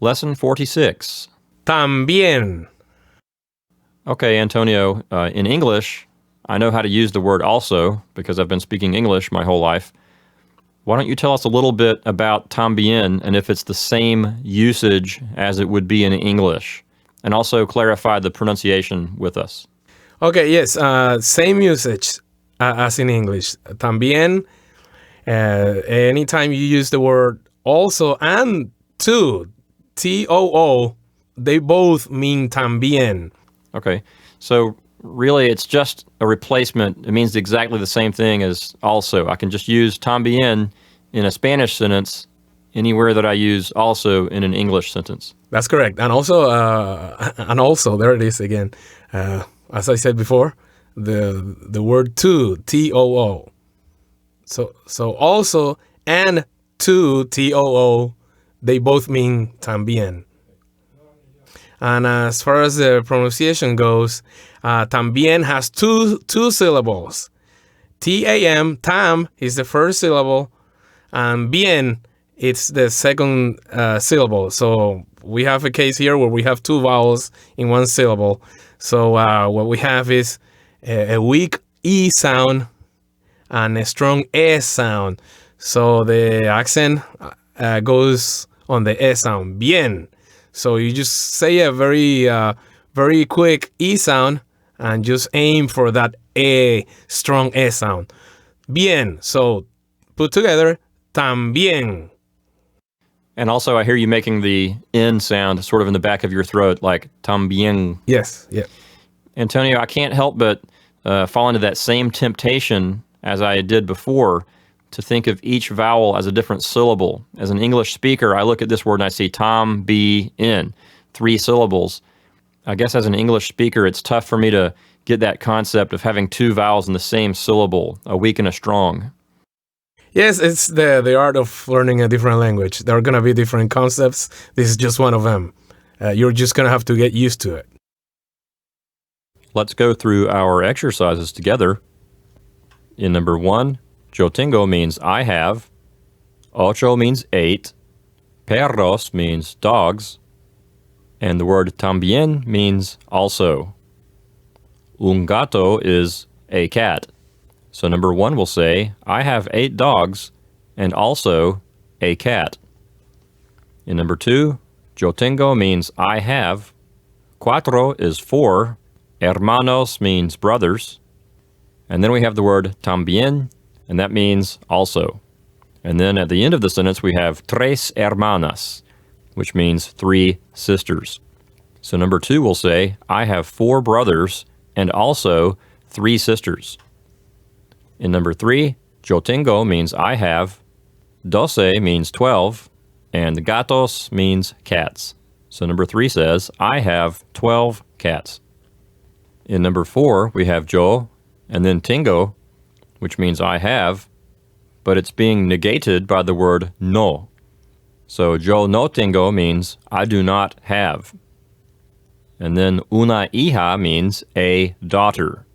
Lesson 46. También. Okay, Antonio, in English, I know how to use the word also because I've been speaking English my whole life. Why don't you tell us a little bit about también and if it's the same usage as it would be in English, and also clarify the pronunciation with us. Okay, yes, same usage as in English. También, anytime you use the word also and too, T-O-O, they both mean también. Okay, so really it's just a replacement. It means exactly the same thing as also. I can just use también in a Spanish sentence anywhere that I use also in an English sentence. That's correct. And also, there it is again. As I said before, the word to, T-O-O. So also and to, T-O-O, they both mean también. And as far as the pronunciation goes, también has two syllables. T-A-M, tam, is the first syllable, and bien, it's the second syllable. So we have a case here where we have two vowels in one syllable. So what we have is a weak E sound and a strong S sound. So the accent goes on the S sound, bien. So you just say a very quick E sound and just aim for that A, strong S sound. Bien. So put together, también. And also I hear you making the N sound sort of in the back of your throat, like también. Yes, yeah. Antonio, I can't help but fall into that same temptation as I did before to think of each vowel as a different syllable. As an English speaker, I look at this word and I see tam, be, in, 3 syllables. I guess as an English speaker, it's tough for me to get that concept of having 2 vowels in the same syllable, a weak and a strong. Yes, it's the art of learning a different language. There are going to be different concepts. This is just one of them. You're just going to have to get used to it. Let's go through our exercises together. In number 1, yo tengo means I have. Ocho means 8. Perros means dogs. And the word también means also. Un gato is a cat. So number 1 will say, I have 8 dogs and also a cat. In number 2, yo tengo means I have. Cuatro is 4. Hermanos means brothers. And then we have the word también, and that means also. And then at the end of the sentence, we have tres hermanas, which means 3 sisters. So number 2 will say, I have 4 brothers and also 3 sisters. In number 3, yo tengo means I have. Doce means 12, and gatos means cats. So number 3 says, I have 12 cats. In number 4, we have yo, and then tengo, which means I have, but it's being negated by the word no. So yo no tengo means I do not have. And then una hija means a daughter.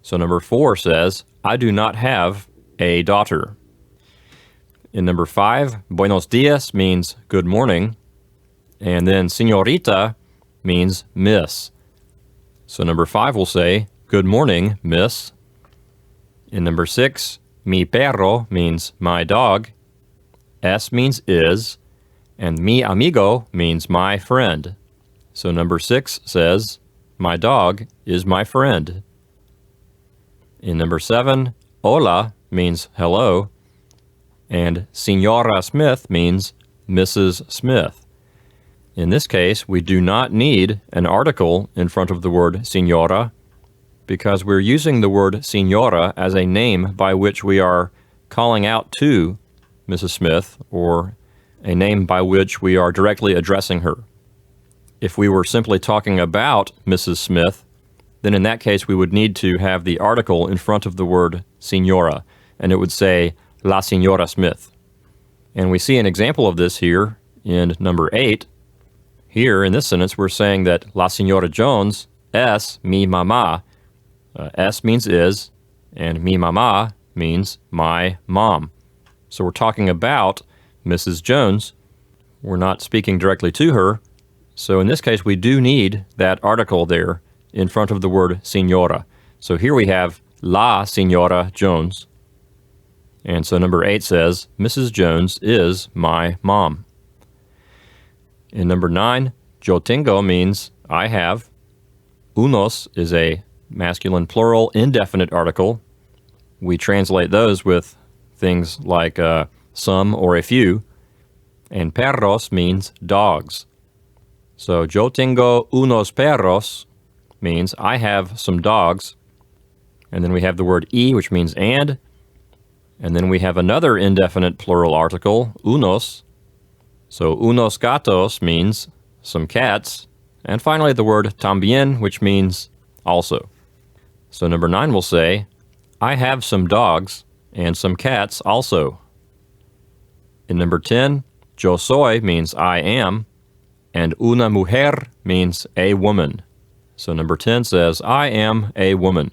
So number 4 says, I do not have a daughter. In number 5, buenos dias means good morning. And then señorita means miss. So number 5 will say, good morning, miss. In number 6, mi perro means my dog. Es means is. And mi amigo means my friend. So number 6 says, my dog is my friend. In number 7, hola means hello, and Señora Smith means Mrs. Smith. In this case, we do not need an article in front of the word señora because we're using the word señora as a name by which we are calling out to Mrs. Smith or a name by which we are directly addressing her. If we were simply talking about Mrs. Smith, then in that case we would need to have the article in front of the word señora, and it would say La Señora Smith. And we see an example of this here in number 8. Here in this sentence we're saying that La Señora Jones es mi mamá. Es means is, and mi mamá means my mom. So we're talking about Mrs. Jones, We're not speaking directly to her. So in this case, we do need that article there in front of the word señora. So here we have La Señora Jones. And so number 8 says, Mrs. Jones is my mom. In number 9, yo tengo means I have. Unos is a masculine plural indefinite article. We translate those with things like some or a few. And perros means dogs. So yo tengo unos perros means I have some dogs. And then we have the word y, which means and. And then we have another indefinite plural article, unos. So unos gatos means some cats. And finally the word también, which means also. So number 9 will say, I have some dogs and some cats also. In number 10, yo soy means I am, and una mujer means a woman. So number 10 says, I am a woman.